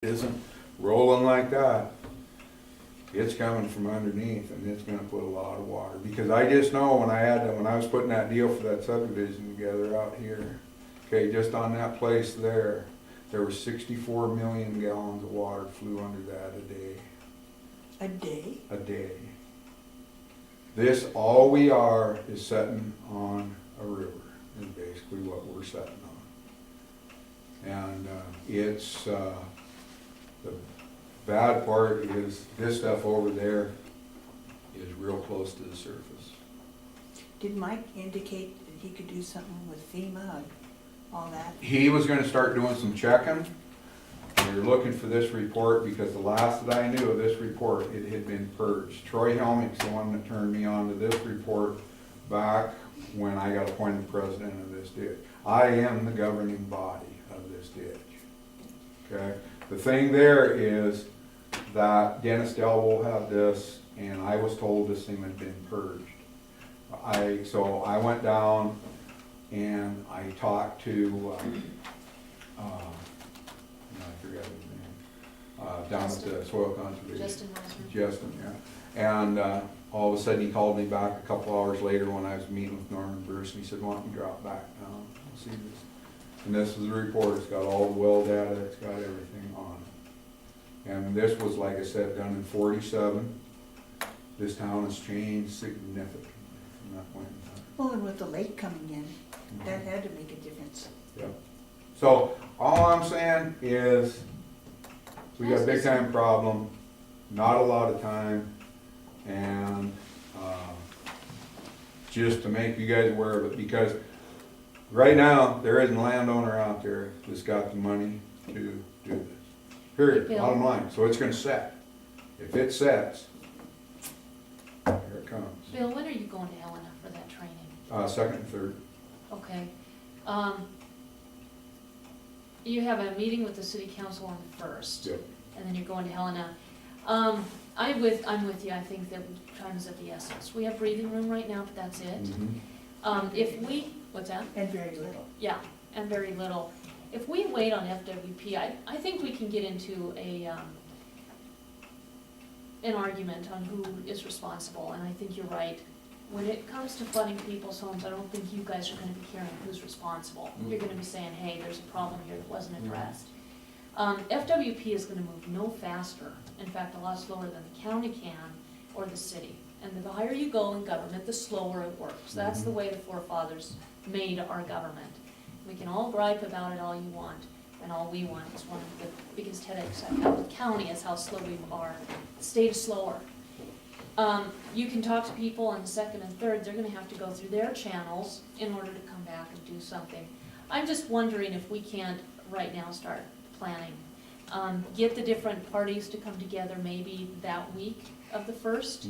isn't rolling like that, it's coming from underneath and it's gonna put a lot of water. Because I just know when I was putting that deal for that subdivision together out here, okay, just on that place there were 64 million gallons of water flew under that a day. A day? A day. This, all we are is sitting on a river, is basically what we're sitting on. And it's, the bad part is this stuff over there is real close to the surface. Did Mike indicate that he could do something with FEMA and all that? He was gonna start doing some checking. We were looking for this report because the last that I knew of this report, it had been purged. Troy Helmick's the one that turned me on to this report back when I got appointed president of this ditch. I am the governing body of this ditch, okay? The thing there is that Dennis Dell will have this, and I was told this thing had been purged. So I went down and I talked to, I forget his name, down at the Soil Conservation. Justin, yeah. And all of a sudden he called me back a couple hours later when I was meeting with Norman Bruce, and he said, why don't you drop back down, I'll see this. And this is the report, it's got all the well data, it's got everything on it. And this was, like I said, done in 47. This town has changed significantly from that point in time. Well, and with the lake coming in, that had to make a difference. Yep. So, all I'm saying is, we got a big time problem, not a lot of time, and, just to make you guys aware of it, because right now, there isn't a landowner out there that's got the money to do this. Period, Bill. bottom line, so it's gonna set. If it sets, here it comes. Bill, when are you going to Helena for that training? Second and third. Okay. You have a meeting with the city council on the 1st. Yep. And then you're going to Helena. I'm with you, I think that time is of the essence. We have breathing room right now, but that's it. If we, what's that? And very little. Yeah, and very little. If we wait on FWP, I think we can get into an argument on who is responsible, and I think you're right. When it comes to flooding people's homes, I don't think you guys are gonna be caring who's responsible. You're gonna be saying, hey, there's a problem here that wasn't addressed. FWP is gonna move no faster, in fact, a lot slower than the county can, or the city. And the higher you go in government, the slower it works. That's the way the forefathers made our government. We can all gripe about it all you want, and all we want is one of the biggest headaches I've had with the county is how slow we are. The state is slower. You can talk to people on the second and third, they're gonna have to go through their channels in order to come back and do something. I'm just wondering if we can't right now start planning. Get the different parties to come together maybe that week of the 1st.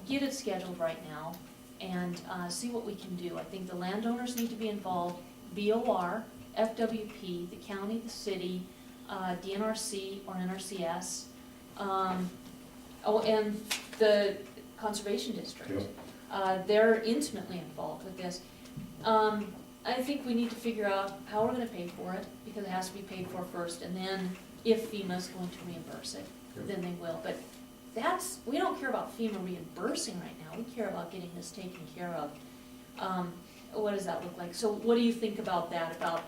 Get it scheduled right now and see what we can do. I think the landowners need to be involved, BOR, FWP, the county, the city, DNRC or NRCS, and the Conservation District. Yep. They're intimately involved with this. I think we need to figure out how we're gonna pay for it, because it has to be paid for first, and then if FEMA's going to reimburse it, Yep. then they will. But we don't care about FEMA reimbursing right now, we care about getting this taken care of. What does that look like? So what do you think about that, about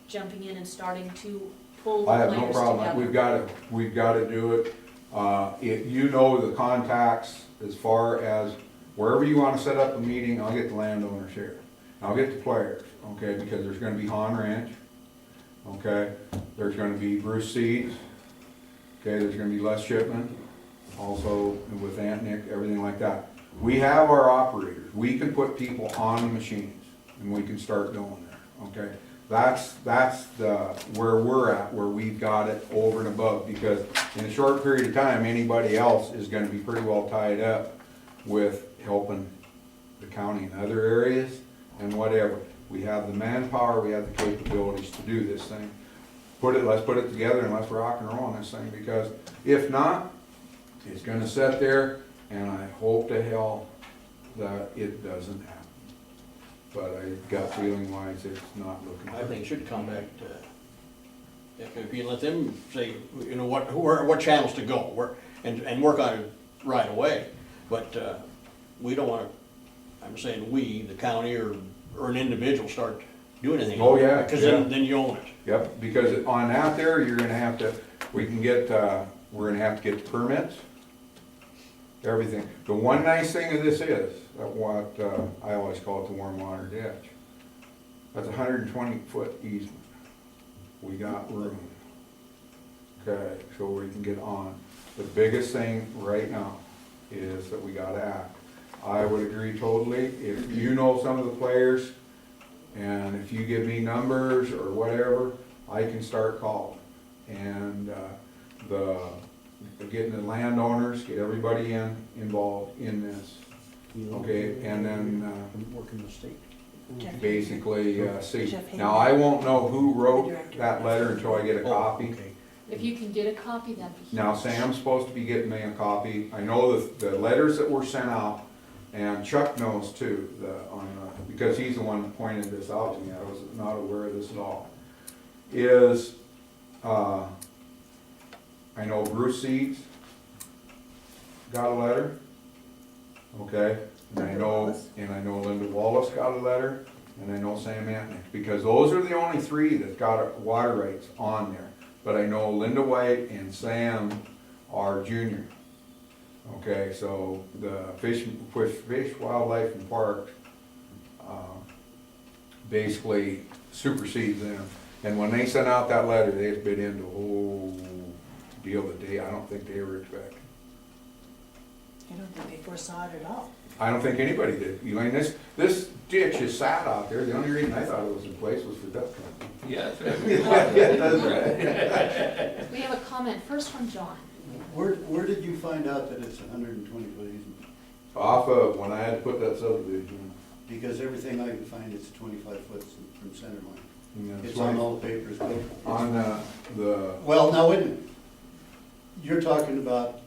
jumping in and starting to pull the I have players no together? problem, we've gotta do it. If you know the contacts as far as wherever you wanna set up a meeting, I'll get the landowners here. I'll get the players, okay, because there's gonna be Han Ranch, okay? There's gonna be Bruce Seeds, okay, there's gonna be Les Shipman, also with Ant Nick, everything like that. We have our operators, we can put people on the machines, and we can start going there, okay? That's where we're at, where we've got it over and above, because in a short period of time, anybody else is gonna be pretty well tied up with helping the county in other areas and whatever. We have the manpower, we have the capabilities to do this thing. Let's put it together and let's rock and roll on this thing, because if not, it's gonna sit there, and I hope to hell that it doesn't happen. But I got feeling wise it's not looking. I think it should contact If you let them say, you know, what channels to go, and work on it right away. But, we don't wanna, I'm saying we, the county or an individual start doing anything. Oh, yeah, Because yeah. then you own it. Yep, because on that there, you're gonna have to, we can get, we're gonna have to get the permits, everything. The one nice thing of this is, that what, I always call it the warm water ditch. That's a 120-foot easement. We got room. Okay, so we can get on. The biggest thing right now is that we gotta act. I would agree totally, if you know some of the players, and if you give me numbers or whatever, I can start calling. And, getting the landowners, get everybody involved in this, okay? And then, Work in the state. Jeff- basically, see. Jeff Hayden. Now, I won't know who The wrote director. that letter until I get a Oh, copy. okay. If you can get a copy, that'd be huge. Now, Sam's supposed to be getting me a copy. I know the letters that were sent out, and Chuck knows too, because he's the one that pointed this out to me. I was not aware of this at all. Is, I know Bruce Seeds got a letter, okay? And I know Linda Wallace got a letter, and I know Sam Anthony, because those are the only three that got water rights on there. But I know Linda White and Sam are junior. Okay, so the Fish, Wildlife and Parks, basically supersedes them. And when they sent out that letter, they had been into a whole deal that I don't think they were expecting. I don't think they foresaw it at all. I don't think anybody did. Elaine, this ditch is sat out there. The only reason I thought it was in place was for duck hunting. Yeah, Yeah, that's right. We have a comment first from John. Where did you find out that it's 120 foot easement? Off of, when I had to put that subdivision. Because everything I can find, it's 25 foot from center line. in. It's on all the papers. On the, Well, now, wait a minute. You're talking about,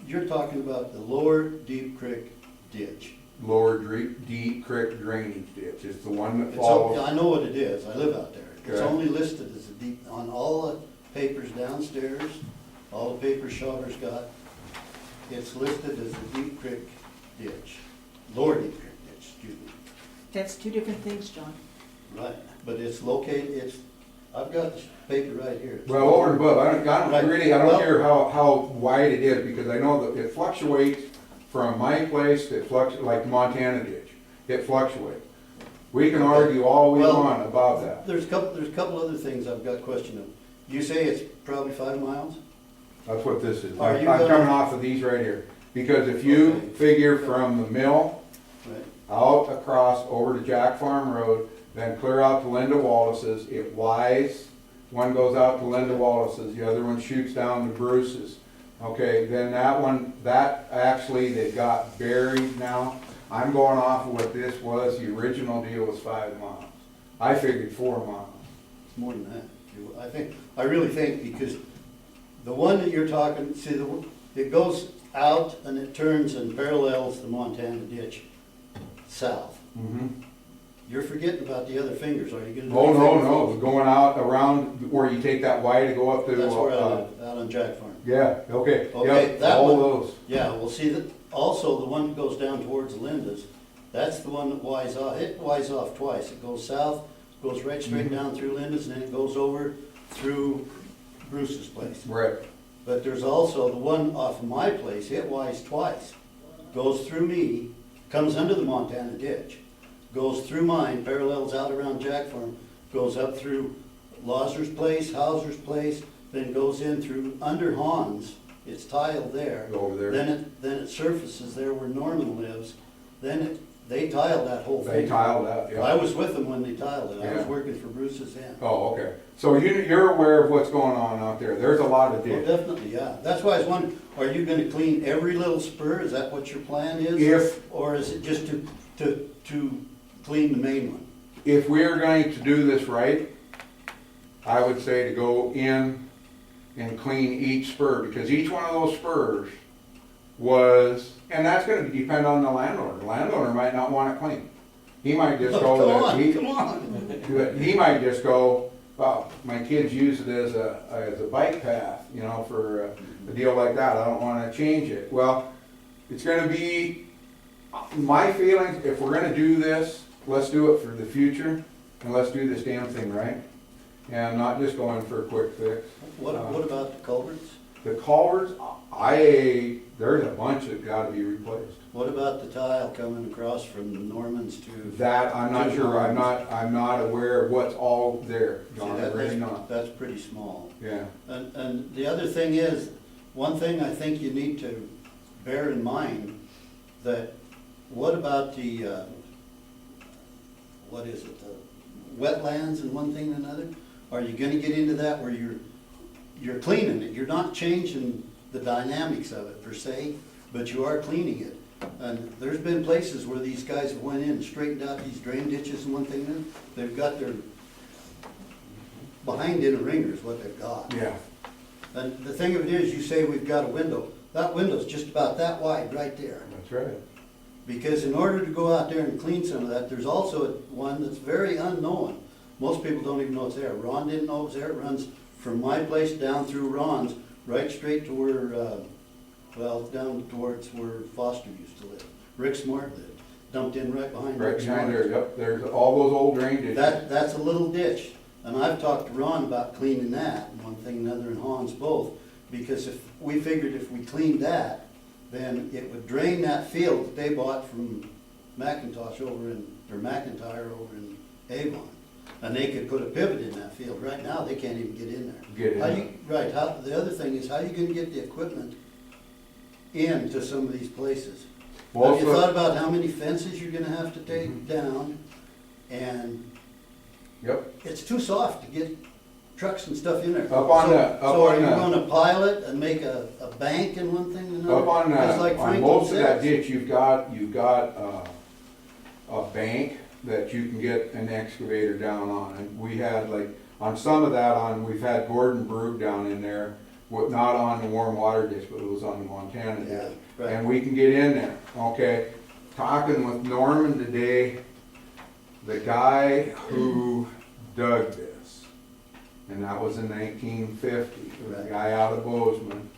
you're talking about the lower Deep Creek ditch. lower deep creek drainage ditch. It's the one that It's follows. I know what it is, I live out there. It's Okay. only listed as a deep, on all the papers downstairs, all the papers Shawver's got, it's listed as a Deep Creek ditch, lower Deep Creek ditch, excuse me. That's two different things, John. Right, but it's located, I've got the paper right here. Well, over and above, I don't Well- care how wide it is, because I know that it fluctuates from my place, like Montana ditch. It fluctuates. We can argue all we Well, want about that. There's a couple other things I've got question of. You say it's probably 5 miles? That's what this is. Are I'm you coming gonna- off of these right here. Because if you Okay. figure from the mill Right. out across over to Jack Farm Road, then clear out to Linda Wallace's, it Y's. One goes out to Linda Wallace's, the other one shoots down to Bruce's. Okay, then that one, that actually, they got buried now. I'm going off of what this was, the original deal was 5 miles. I figured 4 miles. It's more than that. I really think, because the one that you're talking, see, it goes out and it turns and parallels the Montana ditch south. You're forgetting about the other fingers, are you gonna do? Oh, no, anything? no, going out around where you take that Y to go up to. That's where I live, out on Jack Farm. Yeah, okay, Okay, yep, that all one- those. Yeah, well, see, that, also the one that goes down towards Linda's, that's the one that Y's off, it Y's off twice. It goes south, goes right straight down through Linda's, and then it goes over through Bruce's place. Right. But there's also the one off of my place, it Y's twice. Goes through me, comes under the Montana ditch, goes through mine, parallels out around Jack Farm, goes up through Lawser's place, Hauser's place, then goes in through under Hans, it's tiled there. Over there. Then it surfaces there where Norman lives, they tiled that whole They thing. tiled that, I yeah. was with them when they tiled it, I was Yeah. working for Bruce's end. Oh, okay. So you're aware of what's going on out there. There's a lot of Well, ditch. definitely, yeah. That's why I was wondering, are you gonna clean every little spur? Is that what your plan is? If- Or is it just to clean the main one? If we are going to do this right, I would say to go in and clean each spur, because each one of those spurs was, and that's gonna depend on the landowner. The landowner might not want it clean. He might just go. Come that he- on, come on. He might just go, well, my kids use it as a bike path, you know, for a deal like that, I don't wanna change it. Well, it's gonna be, my feelings, if we're gonna do this, let's do it for the future, and let's do this damn thing right. And not just going for a quick fix. What about the culverts? The culverts, there's a bunch that gotta be replaced. What about the tile coming across from Norman's to? That, I'm not sure, I'm not aware of what's all there, John, I'm really not. That's pretty small. Yeah, And the other thing is, one thing I think you need to bear in mind, that what about the, what is it, the wetlands and one thing and another? Are you gonna get into that where you're cleaning it? You're not changing the dynamics of it per se, but you are cleaning it. And there's been places where these guys have went in and straightened out these drain ditches and one thing and another. They've got their behind in a ringer is what they've got. yeah, And the thing of it is, you say we've got a window. That window's just about that wide right there. that's right. Because in order to go out there and clean some of that, there's also one that's very unknown. Most people don't even know it's there. Ron didn't know it was there. It runs from my place down through Ron's, right straight to where, well, down towards where Foster used to live. Rick Smart lived, dumped in right behind Right Rick behind Smart. there, yep, there's all those old drain ditches. That's a little ditch, and I've talked to Ron about cleaning that, and one thing and another, and Hans both, because if, we figured if we cleaned that, then it would drain that field that they bought from McIntosh over in, or McIntyre over in Avon, and they could put a pivot in that field. Right now, they can't even get in there. Get in How there. you, right, how, the other thing is, how you gonna get the equipment into some of these places? Well, Have you so- thought about how many fences you're gonna have to take down? And Yep, it's too soft to get trucks and stuff in there. Up on So- the- up So are on you the- gonna pile it and make a bank and one thing and another? up on, Just like on Franklin most of that says. ditch, you've got, a bank that you can get an excavator down on. And we had like, on some of that we've had Gordon Brook down in there, not on the warm water ditch, but it was on the Montana ditch. Yeah, right. And we can get in there, okay? Talking with Norman today, the guy who dug this, and that was in 1950, it was a guy out of Bozeman,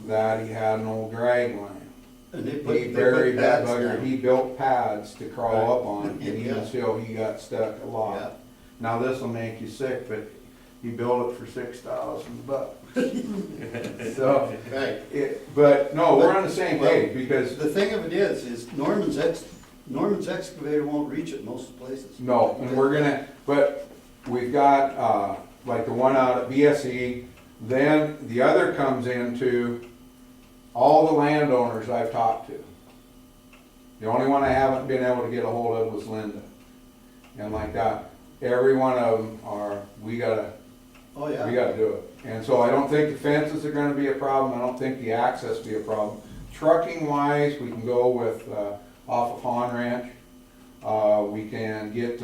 that he had an old drag line. And they He buried that pads bugger, down. he built pads to crawl up on, and Yeah. even still, he got stuck a Yeah. lot. Now, this'll make you sick, but he built it for $6,000. So, Right. but no, we're on the same Well, page, because The thing of it is Norman's excavator won't reach it most places. no, and we're gonna, but we've got, like the one out at BSE, then the other comes into all the landowners I've talked to. The only one I haven't been able to get a hold of was Linda. And like that, every one of them we gotta Oh, yeah. do it. And so I don't think the fences are gonna be a problem, I don't think the access will be a problem. Trucking wise, we can go with, off of Han Ranch. We can get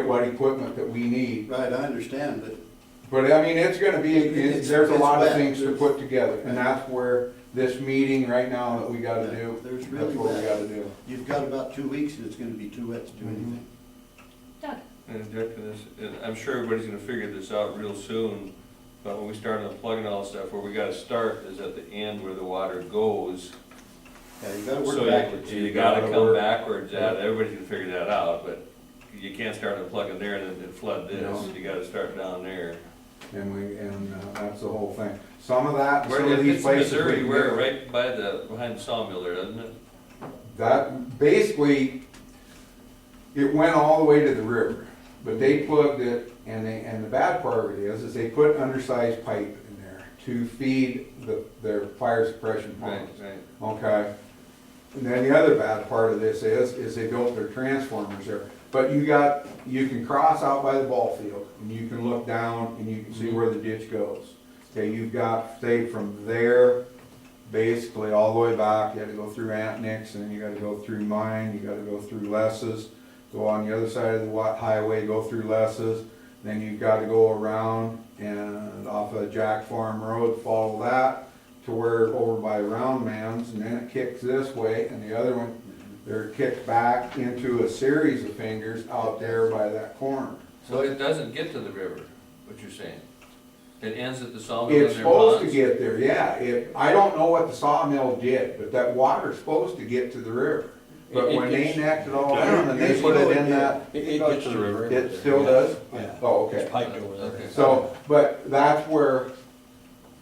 what equipment that we need. Right, I understand, but But I mean, it's gonna be, there's a it's lot of wet. things to There's- put together, and that's where this meeting right now that we gotta Yeah, do, there's that's really what we wet. gotta do. you've got about 2 weeks and it's gonna be too wet to do Mhm. anything. Doug, Interjecting this, and I'm sure everybody's gonna figure this out real soon, but when we start unplugging all this stuff, where we gotta start is at the end where the water goes. Yeah, you gotta So work backwards. you gotta gotta come work. backwards, everybody's gonna figure that out, but you can't start unplugging there and then flood this, No. you gotta start down there. And that's the whole thing. Some of that, Where, some of if these it's places. Missouri, we can where, get- right by behind the sawmill there, doesn't it? That, basically, it went all the way to the river, but they plugged it, and the bad part of it is they put undersized pipe in there to feed their fire suppression Right, pumps. right. Okay? And then the other bad part of this is they built their transformers there. But you can cross out by the ball field, and you can look down, and you can see where the ditch goes. Okay, you've got, say, from there, basically all the way back, you had to go through Aunt Nick's, and then you gotta go through mine, you gotta go through Les's, go on the other side of the highway, go through Les's, then you've gotta go around and off of Jack Farm Road, follow that to where, over by Round Man's, and then it kicks this way, and the other one, they're kicked back into a series of fingers out there by that corner. So it doesn't get to the river, what you're saying? It ends at the sawmill It's in their supposed to ponds? get there, yeah. I don't know what the sawmill did, but that water's supposed to get to the river. But when they necked it all in and they put it in that, It gets to the river. it still does? Yeah. Oh, okay. It's piped over there. Okay. So, but that's where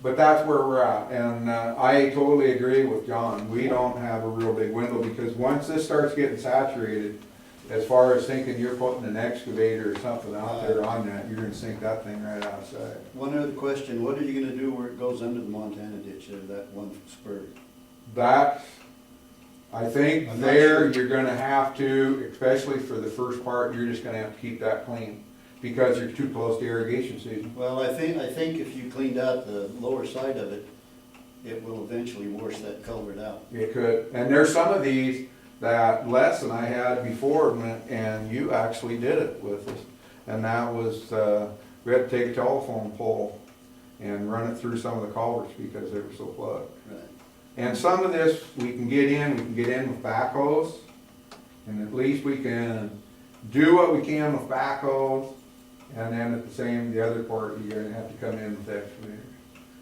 we're at, and I totally agree with John, we don't have a real big window, because once this starts getting saturated, as far as thinking you're putting an excavator or something out there on that, you're gonna sink that thing right outside. One other question, what are you gonna do where it goes under the Montana ditch there, that one spur? That's, I think I'm not there, sure. you're gonna have to, especially for the first part, you're just gonna have to keep that clean, because you're too close to irrigation season. Well, I think if you cleaned out the lower side of it, it will eventually wash that culvert out. It could, and there's some of these that Les and I had before, and you actually did it with us. And that was, we had to take a telephone pole and run it through some of the culverts because they were so plugged. Right. And some of this, we can get in with backhoes, and at least we can do what we can with backhoes, and then at the other part, you're gonna have to come in with excavators.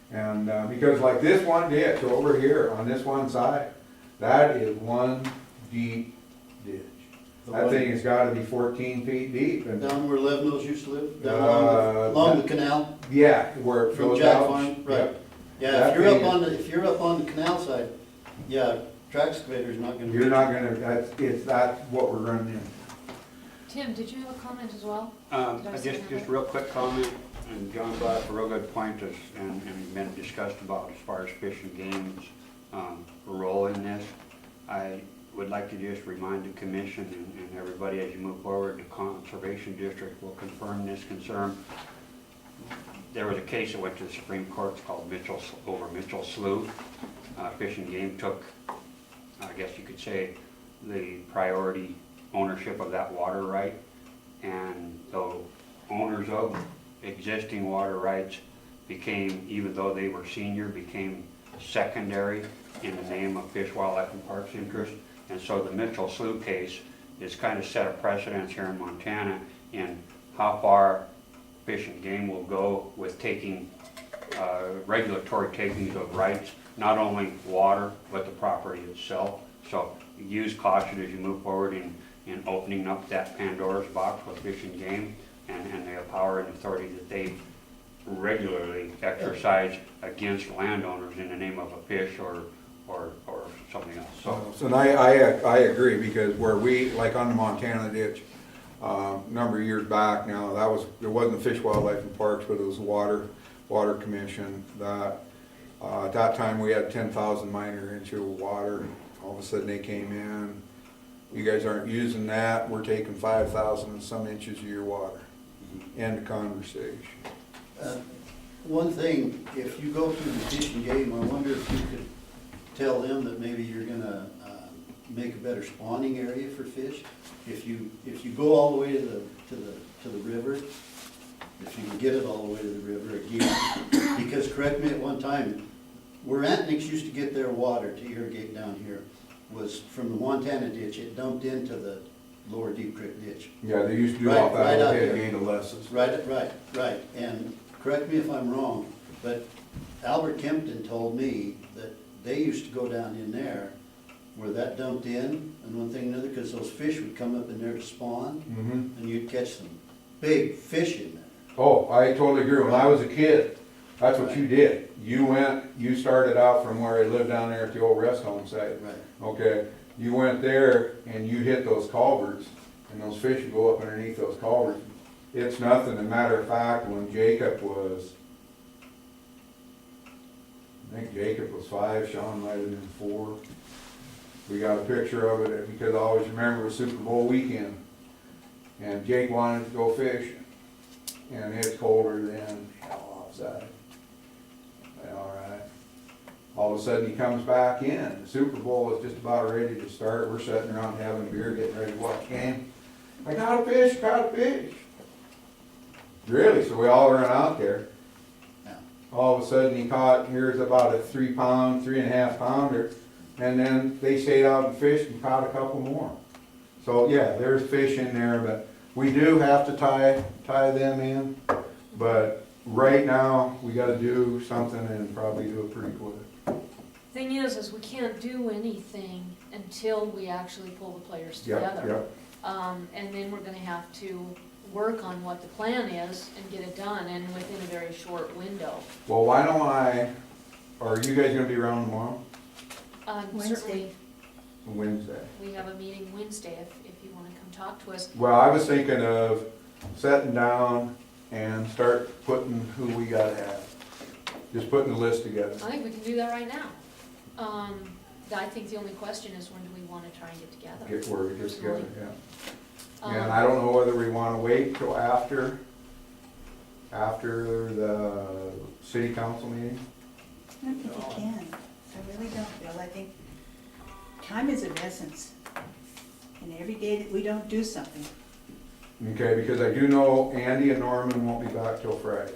And, because like this one ditch over here on this one side, that is one deep ditch. The That one thing has gotta be 14 feet deep, and, Down where Lebanos used to live, down Uh, along the canal, yeah, where it from goes Jack out. Farm, right. Yep. Yeah, That if you're thing up if you're up on the canal side, yeah, track excavator's not gonna. You're not gonna, that's what we're running in. Tim, did you have a comment as well? Did I say Just that? real quick comment, and John brought up a real good point, and been discussed about as far as Fish and Game's role in this. I would like to just remind the commission and everybody as you move forward, the Conservation District will confirm this concern. There was a case that went to the Supreme Court, it's called over Mitchell Slough. Fish and Game took, I guess you could say, the priority ownership of that water right, and the owners of existing water rights became, even though they were senior, became secondary in the name of Fish, Wildlife, and Parks interest. And so the Mitchell Slough case is kind of set a precedence here in Montana in how far Fish and Game will go with taking regulatory takings of rights, not only water, but the property itself. So use caution as you move forward in opening up that Pandora's box with Fish and Game and the power and authority that they regularly exercise against landowners in the name of a fish or something else. So and I agree, because where we, like on the Montana ditch, a number of years back now, it wasn't Fish, Wildlife, and Parks, but it was the Water Commission that, at that time, we had 10,000 minor inch of water. All of a sudden, they came in, you guys aren't using that, we're taking 5,000 and some inches of your water. End of conversation. One thing, if you go through the Fish and Game, I wonder if you could tell them that maybe you're gonna make a better spawning area for fish. If you go all the way to the river, if you can get it all the way to the river again, because correct me at one time, where Antoniks used to get their water to irrigate down here was from the Montana ditch. It dumped into the lower Deep Creek ditch. Yeah, they used to do Right- all that right out overhead there. gate of Les's. Right, and correct me if I'm wrong, but Albert Kempton told me that they used to go down in there where that dumped in, and one thing and another, because those fish would come up in there to spawn, Mhm. and you'd catch some big fish in there. Oh, I totally agree. When I was a kid, that's what you did. You started out from where I lived down there at the old rest home site. Right. Okay, you went there and you hit those culverts, and those fish would go up underneath those culverts. It's nothing. As a matter of fact, when Jacob was, I think Jacob was 5, Sean might have been 4. We got a picture of it because I always remember it was Super Bowl weekend. And Jake wanted to go fishing. And it's colder than hell outside. Alright. All of a sudden he comes back in. The Super Bowl is just about ready to start. We're sitting around having a beer, getting ready to watch game. I got a fish, got a fish. Really? So we all run out there. Yeah. All of a sudden he caught, here's about a 3-pound, 3.5 pounder. And then they stayed out and fished and caught a couple more. So yeah, there's fish in there, but We do have to tie them in, but right now, we gotta do something and probably do it pretty quick. Thing is we can't do anything until we actually pull the players Yep, together. yep. And then we're gonna have to work on what the plan is and get it done, and within a very short window. Well, why don't are you guys gonna be around tomorrow? Wednesday. Certainly, Wednesday? we have a meeting Wednesday if you wanna come talk to us. Well, I was thinking of sitting down and start putting who we gotta have. Just putting the list together. I think we can do that right now. I think the only question is when do we wanna try and get together? Get where we get together, Personally. yeah. And I don't know whether we wanna wait till after the city council meeting. I don't think you can. I really don't, Bill. I think time is of essence. And every day that we don't do something, Okay, because I do know Andy and Norman won't be back till Friday.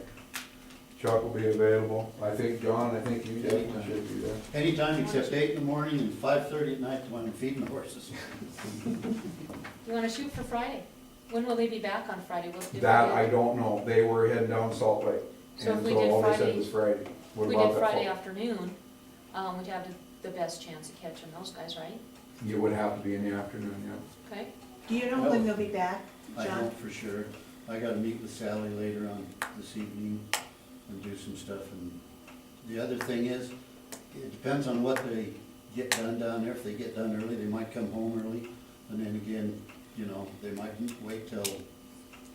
Chuck will be available. I think, John, you definitely should be there. Anytime except 8 in the morning and 5:30 at night when I'm feeding the horses. You wanna shoot for Friday? When will they be back on Friday? If we That did- I don't know. They were heading down Salt Lake. So if And we so did all they said Friday- was Friday. What We about did that Friday fall? afternoon, we'd have the best chance of catching those guys, right? You would have to be in the afternoon, yeah. Okay? do you know when they'll be back, I John? don't for sure. I gotta meet with Sally later on this evening and do some stuff. And the other thing is, it depends on what they get done down there. If they get done early, they might come home early. And then again, you know, they might wait till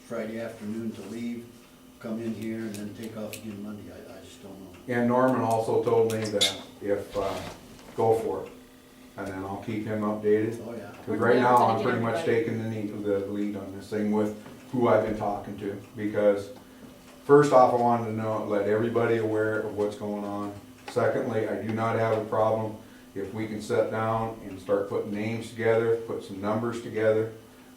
Friday afternoon to leave, come in here and then take off again Monday. I just don't know. And Norman also told me that if, go for it. And then I'll keep him updated. Oh, yeah. Because right now, I'm pretty much taking the lead on this thing with who I've been talking to. Because first off, I wanted to know, let everybody aware of what's going on. Secondly, I do not have a problem if we can sit down and start putting names together, put some numbers together.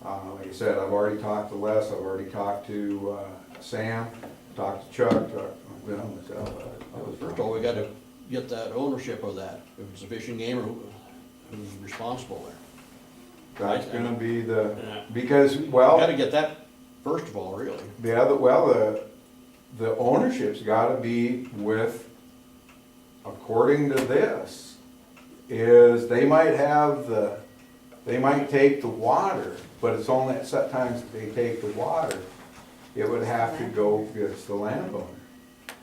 Like I said, I've already talked to Les, I've already talked to Sam, talked to Chuck, well, myself. First of all, we gotta get that ownership of that, if it's a fishing game or who's responsible there. That's gonna be the, Yeah. because, We well, gotta get that first of all, really. the ownership's gotta be with, according to this, is they might take the water, but it's only at set times that they take the water. It would have to go, it's the landowner.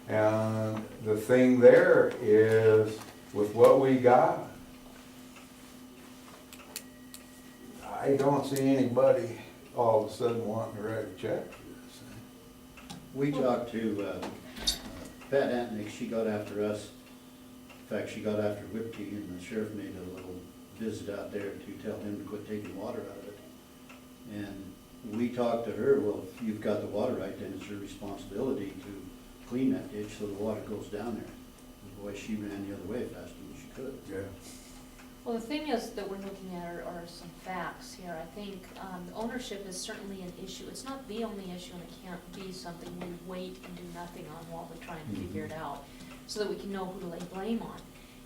And the thing there is, with what we got, I don't see anybody all of a sudden wanting to write a check for this thing. We talked to Pat Antonick, she got after us. In fact, she got after Whipkey, and the sheriff made a little visit out there to tell him to quit taking water out of it. And we talked to her, well, if you've got the water right, then it's your responsibility to clean that ditch so the water goes down there. And boy, she ran the other way faster than she could. Yeah. Well, the thing is that we're looking at are some facts here. I think ownership is certainly an issue. It's not the only issue, and it can't be something we wait and do nothing on while we're trying to figure it out, so that we can know who to lay blame on.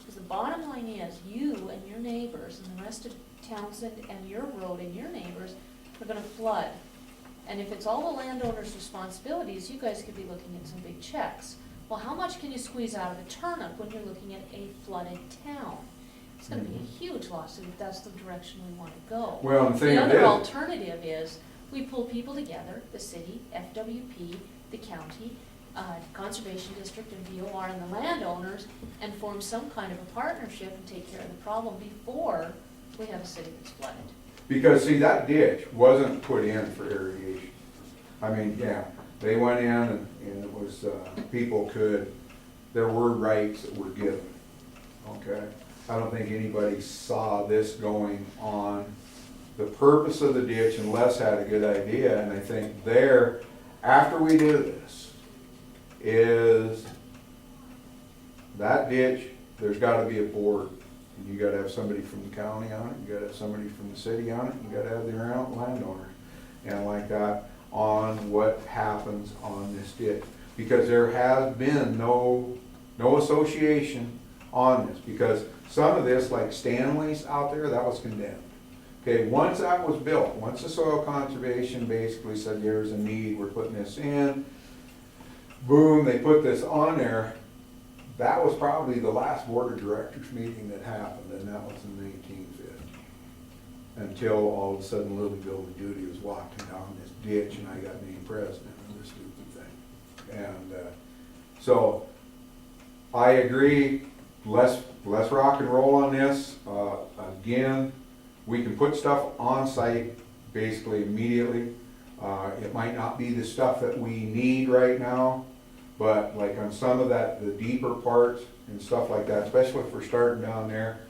Because the bottom line is, you and your neighbors and the rest of Townsend and your road and your neighbors are gonna flood. And if it's all the landowner's responsibilities, you guys could be looking at some big checks. Well, how much can you squeeze out of a turnip when you're looking at a flooded town? It's gonna be a huge lawsuit if that's the direction we wanna go. Well, the thing The of other it is, alternative is, we pull people together, the city, FWP, the county, Conservation District and DOR and the landowners, and form some kind of a partnership and take care of the problem before we have a city that's flooded. because see, that ditch wasn't put in for irrigation. I mean, yeah, they went in and it was, people could, there were rights that were given, okay? I don't think anybody saw this going on. The purpose of the ditch, and Les had a good idea, and I think there, after we do this, is that ditch, there's gotta be a board. And you gotta have somebody from the county on it, you gotta have somebody from the city on it, you gotta have the landowners. And like that, on what happens on this ditch. Because there has been no association on this, because some of this, like Stanley's out there, that was condemned. Okay, once that was built, once the soil conservation basically said there's a need, we're putting this in, boom, they put this on there. That was probably the last board of directors meeting that happened, and that was in 1950. Until all of a sudden little Bill Judy was walking down this ditch and I got named president of this stupid thing. And, so, I agree, less rock and roll on this. Again, we can put stuff on site basically immediately. It might not be the stuff that we need right now, but like on some of that, the deeper parts and stuff like that, especially if we're starting down there,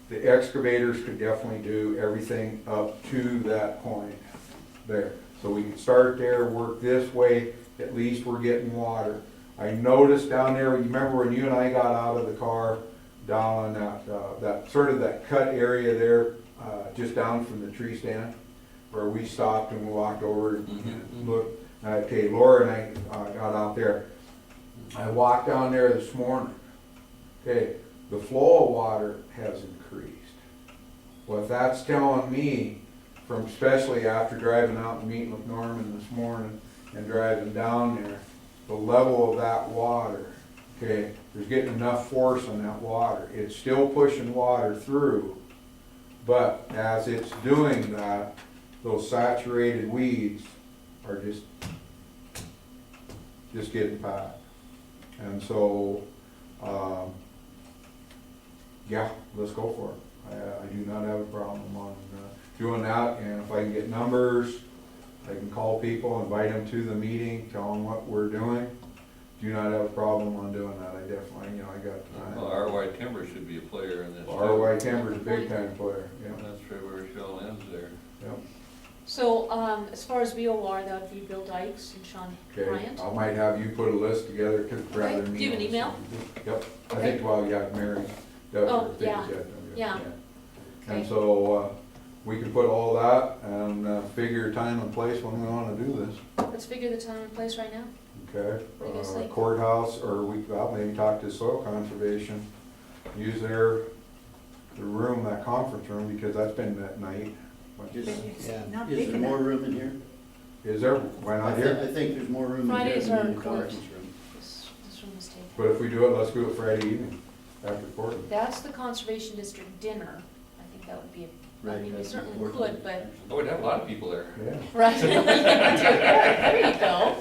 the excavators could definitely do everything up to that point there. So we can start there, work this way, at least we're getting water. I noticed down there, you remember when you and I got out of the car, down on that sort of that cut area there, just down from the tree stand, where we stopped and we walked over and looked. Okay, Laura and I got out there. I walked down there this morning. Okay, the flow of water has increased. What that's telling me, from especially after driving out and meeting with Norman this morning and driving down there, the level of that water, okay, there's getting enough force on that water. It's still pushing water through, but as it's doing that, those saturated weeds are just getting packed. And so, yeah, let's go for it. I do not have a problem on doing that, and if I can get numbers, I can call people, invite them to the meeting, tell them what we're doing. Do not have a problem on doing that. I definitely, I got Well, RY Timber should be a player in this. too. RY Timber's a big time player, yeah. That's right where it all ends there. Yep. So, as far as VOR, that would be Bill Dykes and Sean Okay, Bryant. I might have you put a list together, cause rather than me. Do you have an email? Yep, I Okay. think, well, yeah, Mary, Doug, Oh, I think yeah. it's Doug, Yeah. And Okay. so, we can put all that and, figure time and place when we wanna do this, Let's figure the time and place right now. okay? What do you guys think? Courthouse, or I'll maybe talk to soil conservation, use the room, that conference room, because that's been at night. But it's Yeah. not Is big there more enough. room in here? Is there, why not I here? think there's more room in here Fridays than are in the closed. conference room. This room is taken. But if we do it, let's do it Friday evening, after court. That's the Conservation District dinner. I think that would be, I Right, mean, we that's certainly important. could, but, Oh, we'd have a lot of people there. Yeah. right. There you go.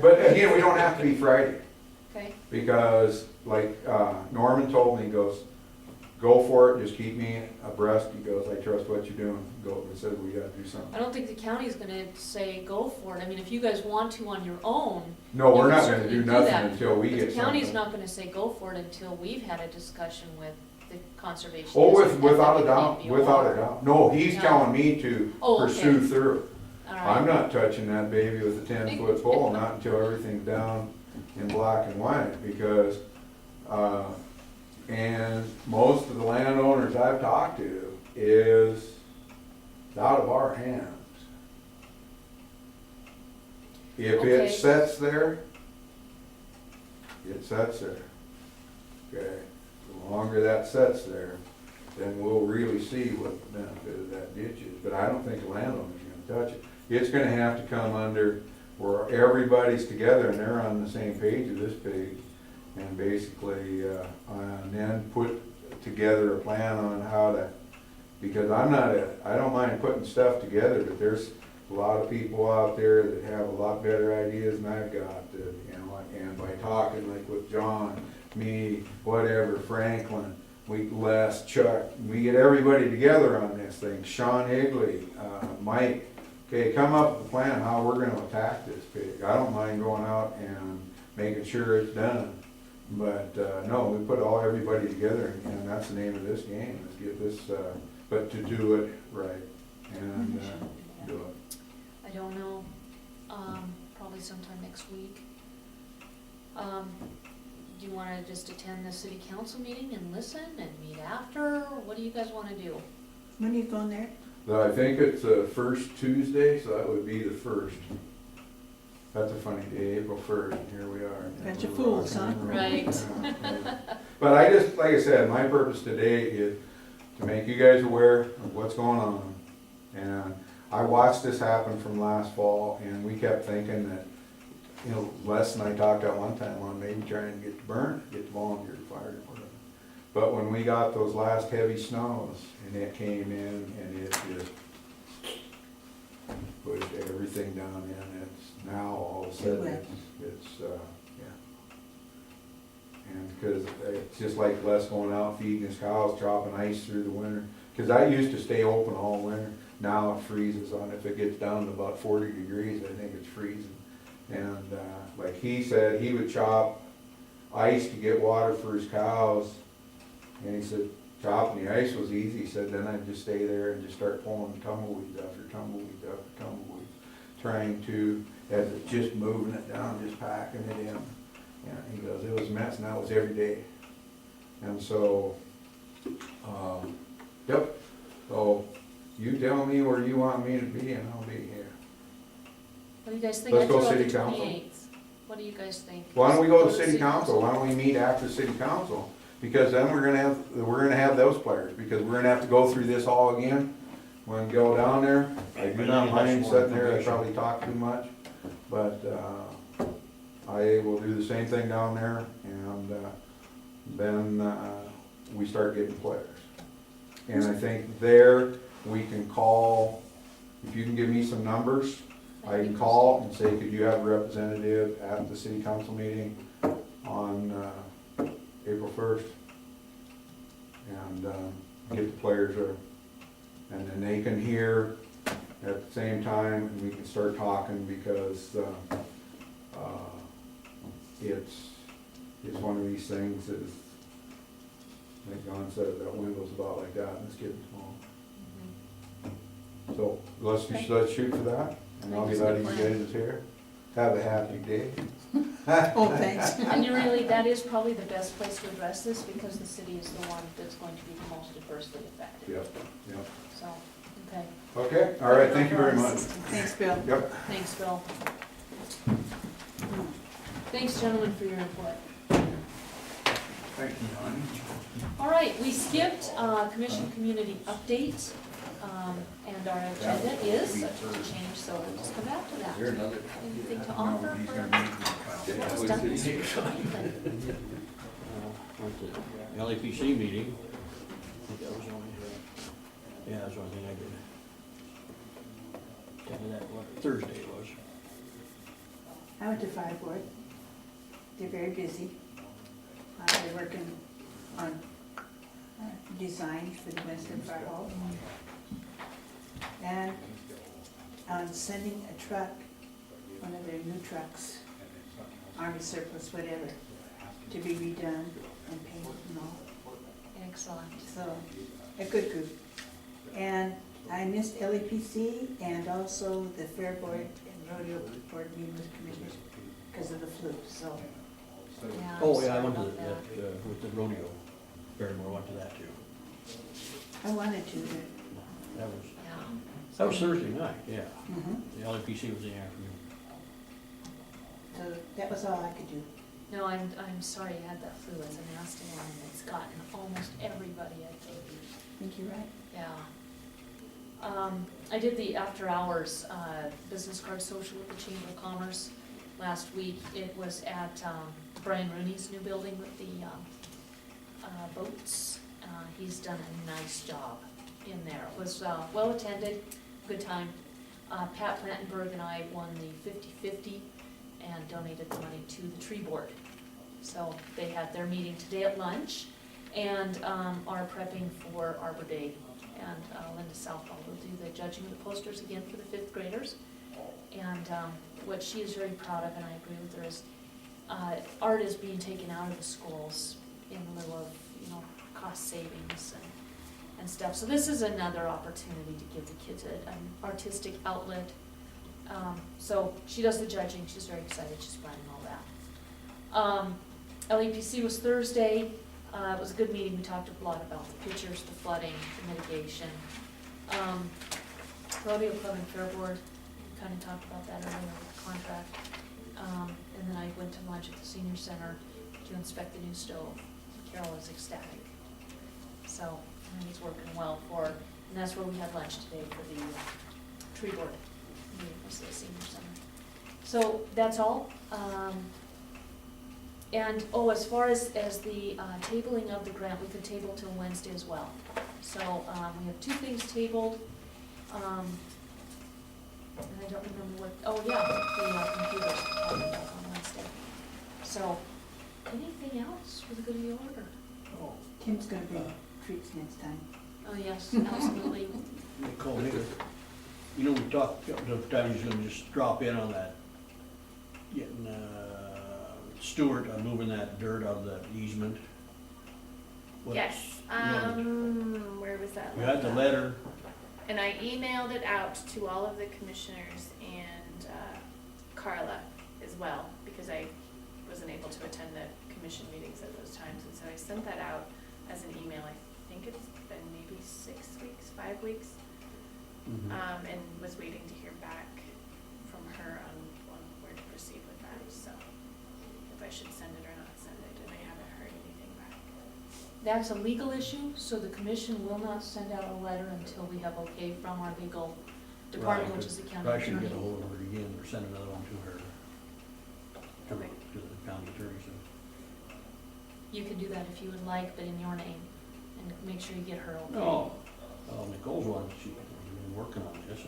But again, we don't have to be Friday, Okay, because like, Norman told me, he goes, go for it, just keep me abreast, he goes, I trust what you're doing, go, he said, we gotta do I something. don't think the county's gonna say go for it. I mean, if you guys want to on your own. No, we're you not can gonna certainly do do nothing that. until we But get the something. county's not gonna say go for it until we've had a discussion with the conservation. Oh, district, without a FFP, doubt, BOR. without a doubt. No, he's No. telling me to Oh, okay. pursue through. All I'm right, not touching that baby with a 10-foot pole, not until everything's down in black and white, because, and most of the landowners I've talked to is out of our hands. If Okay. it sets there, it sets there. Okay, the longer that sets there, then we'll really see what the benefit of that ditch is, but I don't think the landowner's gonna touch it. It's gonna have to come under where everybody's together and they're on the same page of this page, and basically, and then put together a plan on how to, because I don't mind putting stuff together, but there's a lot of people out there that have a lot better ideas than I've got, and by talking like with John, me, whatever, Franklin, Les, Chuck, we get everybody together on this thing, Sean Higley, Mike, okay, come up with a plan how we're gonna attack this pig. I don't mind going out and making sure it's done, but, no, we put everybody together, and that's the name of this game, is get this, but to do it right, and, do it. I don't know, probably sometime next week. Do you wanna just attend the city council meeting and listen and meet after, or what do you guys wanna do? When are you going there? I think it's the first Tuesday, so that would be the first. That's a funny day, April 1st, and here we are. Bunch of fools, huh? Right. But I just, like I said, my purpose today is to make you guys aware of what's going on. And I watched this happen from last fall, and we kept thinking that, you know, Les and I talked at one time on maybe trying to get the burn, get the volunteer fire department. But when we got those last heavy snows, and it came in, and it just pushed everything down in, it's now all of a sudden, wet. it's, yeah. And because it's just like Les going out feeding his cows, chopping ice through the winter. Because I used to stay open all winter, now it freezes on, if it gets down to about 40 degrees, I think it's freezing. And like he said, he would chop ice to get water for his cows. And he said, chopping the ice was easy. He said, then I'd just stay there and just start pulling tumbleweeds after tumbleweeds after tumbleweeds, trying to, as it's just moving it down, just packing it in. And he goes, it was a mess, and that was every day. And so, yep, so you tell me where you want me to be and I'll be here. What do you guys think? Let's I go threw out city the council. 28th. What do you guys think? Why don't we go to city council? Why don't we meet after city council? Because then we're gonna have those players, because we're gonna have to go through this all again. When we go down there, I do not mind sitting there, I probably talk too much, but, I will do the same thing down there, and, then, we start getting players. And I think there, we can call, if you can give me some numbers, I can call and say, could you have a representative at the city council meeting on April 1st? And get the players there. And then they can hear at the same time, and we can start talking, because it's one of these things that is, like John said, that window's about like that, and it's getting small. So let's shoot for that, and I'll get out of you guys' here. Have a happy day. Oh, thanks. And you really, that is probably the best place to address this, because the city is the one that's going to be the most adversely affected. Yep, yep. So, okay. Okay, all right, thank you very much. Thanks, Bill. Yep. Thanks, Bill. Thanks, gentlemen, for your input. Thank you, John. All right, we skipped commission community update, and our agenda is subject to change, so we'll just come back to that. Anything to offer for what's done this week? Went to the LAPC meeting. I think that was the only, yeah, that was the only thing I did. Tell me that, what, Thursday it was. I went to Fire Board. They're very busy. They're working on design for the Western Fire Hall. And on sending a truck, one of their new trucks, Army surplus, whatever, to be redone and painted and all. Excellent. So, a good group. And I missed LAPC and also the Fair Board and Rodeo Board meeting with commissioners because of the flu, so. Yeah, I'm Oh, yeah, I sorry went to about that, that. with the rodeo. Barrymore went to that too. I wanted to, That was, Yeah. that was Thursday night, yeah. but, The LAPC was in the afternoon. so that was all I could do. No, I'm sorry you had that flu. It's a nasty one, and it's gotten almost everybody, I think. I think you're right. Yeah. I did the after-hours business card social with the Chamber of Commerce last week. It was at Brian Rooney's new building with the boats. He's done a nice job in there. It was well-attended, good time. Pat Plantenberg and I won the 50-50 and donated the money to the tree board. So they had their meeting today at lunch and are prepping for Arbor Day. And Linda Southall will do the judging of the posters again for the 5th graders. And what she is very proud of, and I agree with her, is art is being taken out of the schools in lieu of, cost savings and stuff. So this is another opportunity to give the kids an artistic outlet. So she does the judging. She's very excited. She's planning all that. LAPC was Thursday. It was a good meeting. We talked a lot about the pictures, the flooding, the mitigation. Rodeo Club and Fair Board, we kind of talked about that earlier with the contract. And then I went to lunch at the senior center to inspect the new stove. Carol was ecstatic. So I think it's working well for, and that's where we had lunch today for the tree board, meeting for the senior center. So that's all. And, oh, as far as the tabling of the grant, we could table till Wednesday as well. So, we have two things tabled. And I don't remember what, oh, yeah, the computers on Wednesday. So, anything else for the good of the order? Oh, Tim's gonna bring treats next time. Oh, yes, absolutely. Nicole, maybe, you know, we talked, the time he's gonna just drop in on that, getting, Stewart on moving that dirt out of that easement. What- Yes, where was that? You had the left off? letter, And I emailed it out to all of the commissioners and Carla as well, because I wasn't able to attend the commission meetings at those times. And so I sent that out as an email. I think it's been maybe 6 weeks, 5 weeks, and was waiting to hear back from her on where to proceed with that. So if I should send it or not send it, and I haven't heard anything back. That's a legal issue, so the commission will not send out a letter until we have okay from our legal department, Right, which is the county probably should attorney. get a hold of her again, or send another one to her. Okay. To the county attorney, so. You can do that if you would like, but in your name, and make sure you get her okay. No, well, Nicole's one, she's been working on this,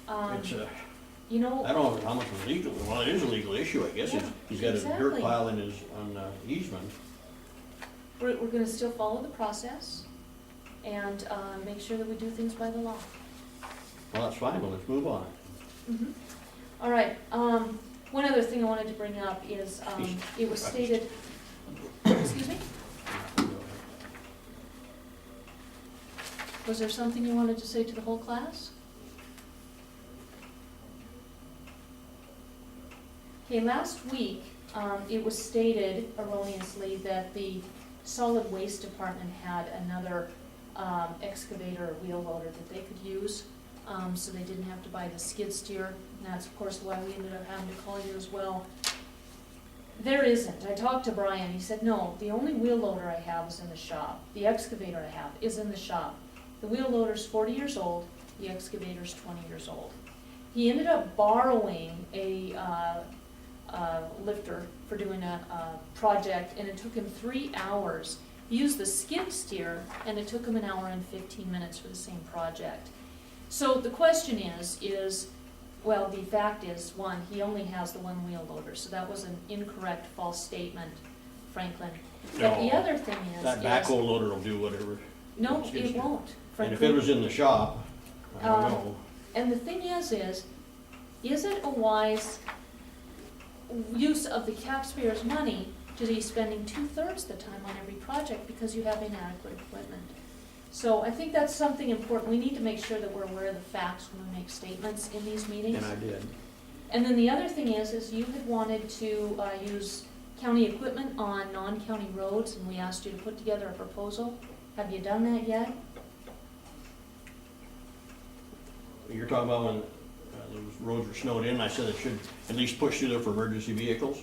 and it's a, You know, I don't know how much is legal, well, it is a legal issue, I guess. Yeah, He's got a dirt exactly. pile in his, on easement. we're gonna still follow the process and make sure that we do things by the law. Well, that's fine, but let's move on. Mhm. All right, one other thing I wanted to bring up is, it was stated, excuse me, was there something you wanted to say to the whole class? Okay, last week, it was stated erroneously that the solid waste department had another excavator or wheel loader that they could use, so they didn't have to buy the skid steer. And that's of course why we ended up having to call you as well. There isn't. I talked to Brian, he said, no, the only wheel loader I have is in the shop. The excavator I have is in the shop. The wheel loader's 40 years old, the excavator's 20 years old. He ended up borrowing a lifter for doing a project, and it took him 3 hours. He used the skid steer, and it took him 1 hour and 15 minutes for the same project. So the question is, well, the fact is, one, he only has the one wheel loader, so that was an incorrect, false statement, Franklin. But the No, other thing is. that backhoe loader will do whatever. No, skid it steer. won't, And if Franklin. it was in the shop, I don't know. And the thing is it a wise use of the taxpayers' money to be spending 2/3 the time on every project because you have inadequate equipment? So I think that's something important. We need to make sure that we're aware of the facts when we make statements in these meetings. And I did. And then the other thing is you had wanted to use county equipment on non-county roads, and we asked you to put together a proposal. Have you done that yet? You're talking about when those roads were snowed in, I said it should at least push through there for emergency vehicles?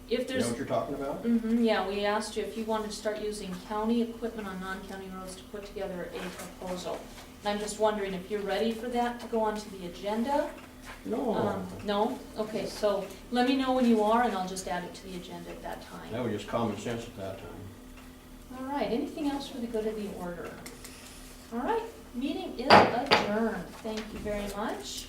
If You know there's what you're talking about? yeah, we asked you if you wanted to start using county equipment on non-county roads to put together a proposal. And I'm just wondering if you're ready for that to go onto the agenda? No, No? Okay, so let me know when you are, and I'll just add it to the agenda at that time. that was just common sense at that time. All right, anything else for the good of the order? All right, meeting is adjourned. Thank you very much.